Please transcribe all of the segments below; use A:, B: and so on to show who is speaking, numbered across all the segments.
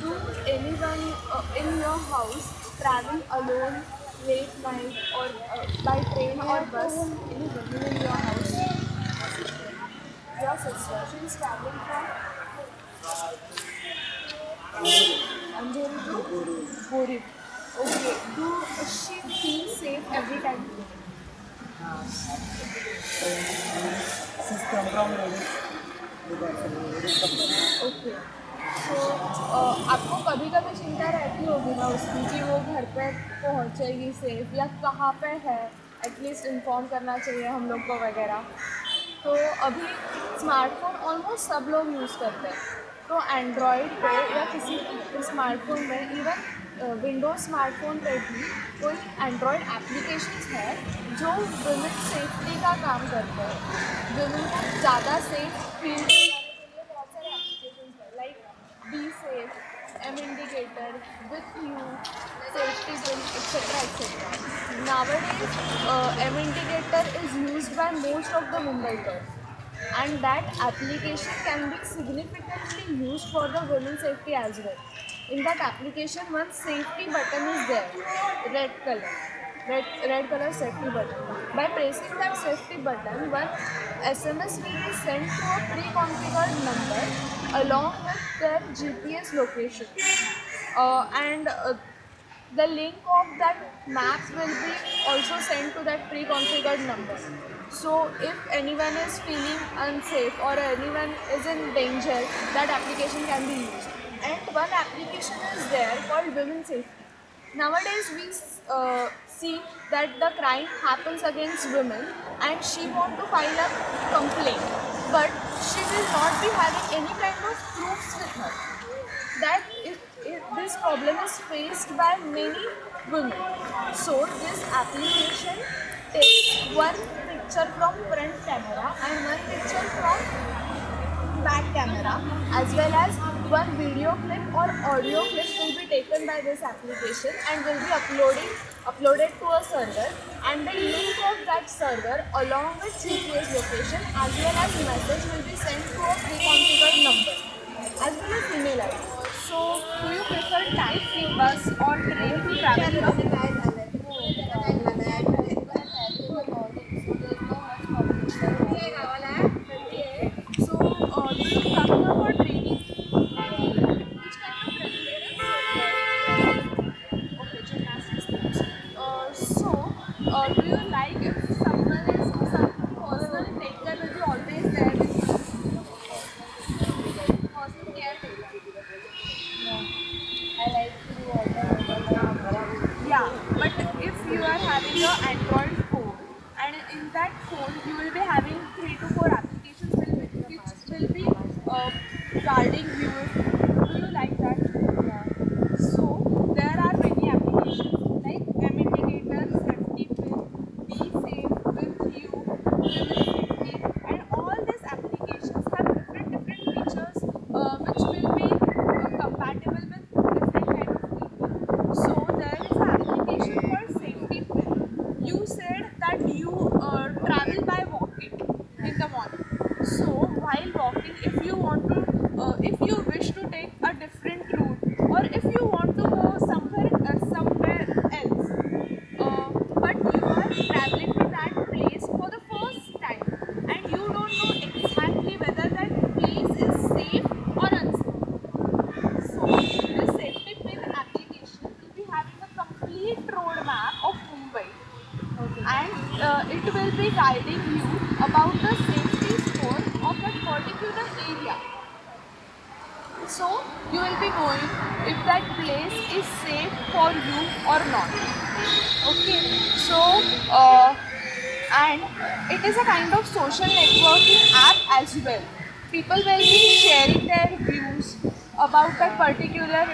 A: Do anyone in your house travel alone late night or by train or bus? Any women in your house? Your sister. She is traveling from Andheri to Borit. Okay. Do she feel safe every time?
B: She's come from ladies.
A: Okay so आपको कभी कभी चिंता रहती होगी ना उसकी कि वो घर पे पहुंचेगी सेफ या कहाँ पे है एटलीस्ट इन्फॉर्म करना चाहिए हम लोग को वगैरह तो अभी स्मार्टफोन ऑलमोस्ट सब लोग यूज़ करते हैं तो एंड्रॉयड पे या किसी स्मार्टफोन में इवन विंडोज स्मार्टफोन पे भी कोई एंड्रॉयड एप्लीकेशंस है जो वुमेन सेफ्टी का काम करते हैं वुमेन को ज़्यादा सेफ फील कराने के लिए बहुत सारे एप्लीकेशंस है like be safe M indicator with you safety pin etcetera etcetera nowadays M indicator is used by most of the Mumbaikars and that application can be significantly used for the women's safety as well. In that application, one safety button is there, red color, red color safety button. By pressing that safety button, one SMS will be sent to a pre-configured number along with their GPS location. And the link of that maps will be also sent to that pre-configured number. So if anyone is feeling unsafe or anyone is in danger, that application can be used. And one application is there called Women Safety. Nowadays we see that the crime happens against women and she want to file a complaint, but she will not be having any kind of proofs with her that if this problem is faced by many women. So this application takes one picture from front camera and one picture from back camera as well as one video clip or audio clip will be taken by this application and will be uploaded to a server and the link of that server along with GPS location as well as message will be sent to a pre-configured number as well as email ID. So do you prefer taxi, bus or train to travel here? So do you prefer for training? Which kind of training? Okay, gymnastics. Do you like if someone is some personal taker will be always there with you? Personal caretaker.
B: I like to order.
A: Yeah, but if you are having an Android phone and in that phone you will be having 3 to 4 applications which will be guarding you. Do you like that? Yeah. So there are many applications like M indicator, safety pin, be safe with you, women safety, and all these applications have different features which will be compatible with different kind of people. So there is an application called Safety Pin. You said that you travel by walking in the morning. So while walking, if you wish to take a different route, or if you want to go somewhere else, but you are traveling to that place for the first time, and you don't know exactly whether that place is safe or unsafe. So, this safety pin application will be having a complete roadmap of Mumbai and it will be guiding you about the safety score of that particular area. So, you will be knowing if that place is safe for you or not. Okay, so and it is a kind of social networking app as well. People will be sharing their views about that particular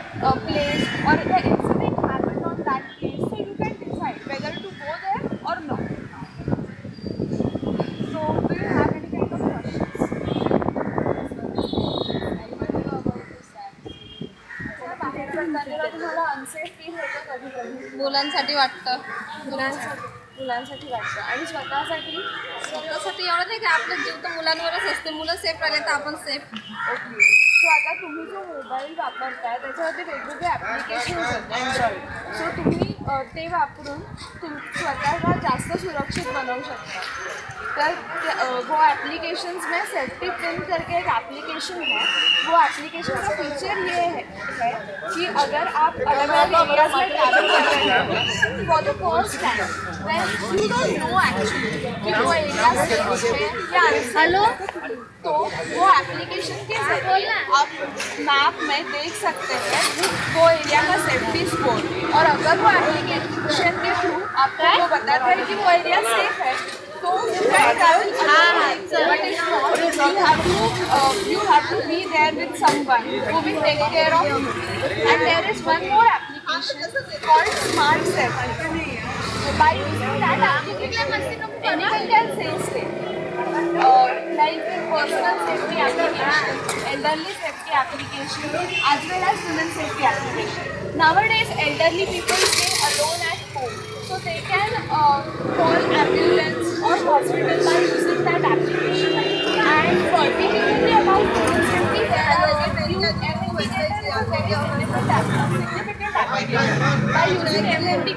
A: place or the incident happened on that place, so you can decide whether to go there or not. So, do you have any kind of questions? बाहेर पडताना तुम्हाला unsafe feel होतं कधी कधी
B: मुलांसाठी वाटतं.
A: मुलांसाठी वाटतं आणि स्वतःसाठी
B: स्वतःसाठी एवढं नाही की आपलं जीव तर मुलांवरच असते. मुलं सेफ राहिले तर आपण सेफ.
A: ओके सो आता तुम्ही जो मोबाईल वापरताय त्याच्यावरती वेगवेगळे ॲप्लिकेशन्स आहेत अँड्रॉइड. सो तुम्ही ते वापरून स्वतःला जास्त सुरक्षित बनवू शकता. तर वो एप्लीकेशंस में सेफ्टी पिन करके एक एप्लीकेशन है. वो एप्लीकेशन का फीचर ये है कि अगर आप अलग अलग एरियाज में ट्रैवल कर रहे हैं for the first time then you don't know actually कि वो एरिया सेफ है या
B: हेलो
A: तो वो एप्लीकेशन के जरिए आप मैप में देख सकते हैं वो एरिया का सेफ्टी स्कोर. और अगर वो एप्लीकेशन के थ्रू आपको वो बताता है कि वो एरिया सेफ है तो you can travel alone. But if not, you have to be there with someone who will take care of you. And there is one more application called Smart Safety. By using that application, anyone can save state. Like personal safety application, elderly safety application, as well as women safety application. Nowadays, elderly people stay alone at home, so they can call ambulance or hospital by using that application. And particularly about women safety, there are MND is a very significant application. By using MND,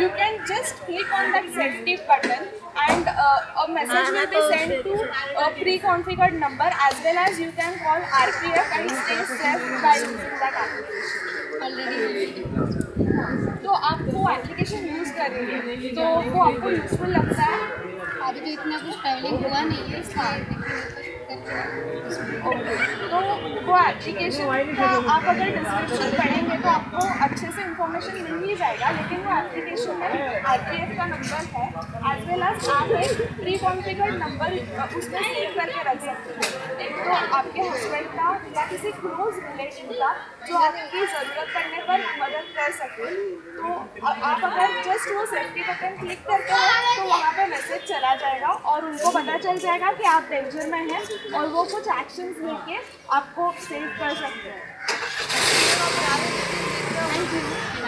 A: you can just click on that safety button and a message will be sent to a pre-configured number, as well as you can call RPF and stay safe by using that application. तो आप वो application use करेंगे तो वो आपको useful लगता है.
B: अभी तो इतना कुछ ट्रैवलिंग हुआ नहीं है
A: ओके, तो वो एप्लीकेशन का आप अगर डिस्क्रिप्शन पढ़ेंगे तो आपको अच्छे से इंफॉर्मेशन मिल ही जाएगा. लेकिन वो एप्लीकेशन में RPF का नंबर है एज वेल एज आप एक प्री कॉन्फ़िगर्ड नंबर उसमें सेव करके रख सकते हैं. एक तो आपके हस्बैंड का या किसी क्लोज रिलेटिव का जो आपकी ज़रूरत पड़ने पर मदद कर सके. तो आप अगर जस्ट वो सेफ्टी बटन क्लिक करते हो तो वहाँ पे मैसेज चला जाएगा और उनको पता चल जाएगा कि आप डेंजर में हैं और वो कुछ एक्शंस लेके आपको सेव कर सकते हैं. Thank you.